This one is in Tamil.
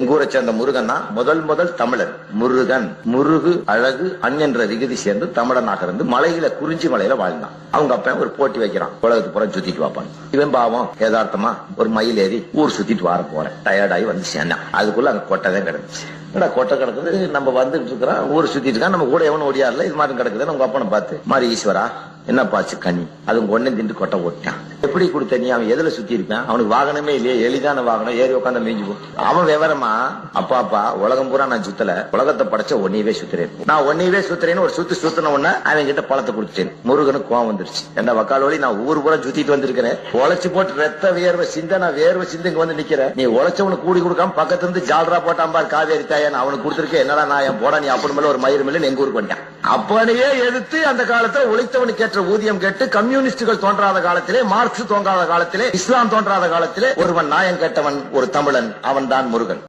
எங்கூரை சேர்ந்த முருகன் தான் முதல் தமிழன். முருகன், முருகு அழகு அன் என்ற விகுதி சேர்ந்து தமிழனாக இருந்து மலையில குறிஞ்சி மலையில வாழ்ந்தான். அவங்க அப்ப ஒரு போட்டி வைக்கிறான், உலகத்துக்கு புறம் சுத்திட்டு வாப்பான். இவன் பாவம் யதார்த்தமா ஒரு மயில் ஏறி ஊர் சுத்திட்டு வர போறேன், டயர்டாகி வந்து சேர்ந்தான். அதுக்குள்ள அங்க கொட்டை தான் கிடந்துச்சு. கொட்டை கிடக்குது, நம்ம வந்துட்டு இருக்கிறோம், ஊர் சுத்திட்டு இருக்கான், நம்ம கூட எவனும் ஓடியாருல, இது மாதிரி கிடக்குது. உங்க அப்பனை பார்த்து மாதிரி ஈஸ்வரா என்னப்பாச்சு கனி, அது ஒன்னே திண்டு கொட்டை ஓட்டான். எப்படி கொடுத்த நீ? அவன் எதுல சுத்தி இருக்கான்? அவனுக்கு வாகனமே இல்லையே, எளிதான வாகனம், ஏறி உட்காந்து மேய்ஞ்சு போ. அவன் விவரமா, அப்பா உலகம் பூரா நான் சுத்தல, உலகத்தை படைச்ச ஒன்னையவே சுத்துறேன், நான் ஒன்னையவே சுத்துறேன்னு ஒரு சுத்தின உடனே அவன் கிட்ட பழத்தை கொடுத்துட்டேன். முருகனுக்கு கோவம் வந்துருச்சு. என்ன வக்கால் வழி, நான் ஊர் பூரா சுத்திட்டு வந்திருக்கிறேன், உழைச்சு போட்டு ரத்த வியர்வை சிந்த, நான் வேர்வை சிந்துக்கு வந்து நிக்கிறேன், நீ உழைச்சவனுக்கு கூடி கொடுக்காம பக்கத்துல இருந்து ஜால்ரா போட்டாம்பார் காவேரி தாயன், அவனுக்கு கொடுத்துருக்க, என்னடா நான் என் போட நீ அப்படி மேல ஒரு மயிர் மேல எங்க ஊருக்கு வந்துட்டான். அப்பனையே எதிர்த்து அந்த காலத்துல உழைத்தவனுக்கு ஏற்ற ஊதியம் கேட்டு கம்யூனிஸ்டுகள் தோன்றாத காலத்திலே, மார்க்ஸ் தோன்றாத காலத்திலே, இஸ்லாம் தோன்றாத காலத்திலே ஒருவன் நாயம் கேட்டவன் ஒரு தமிழன், அவன் தான் முருகன்.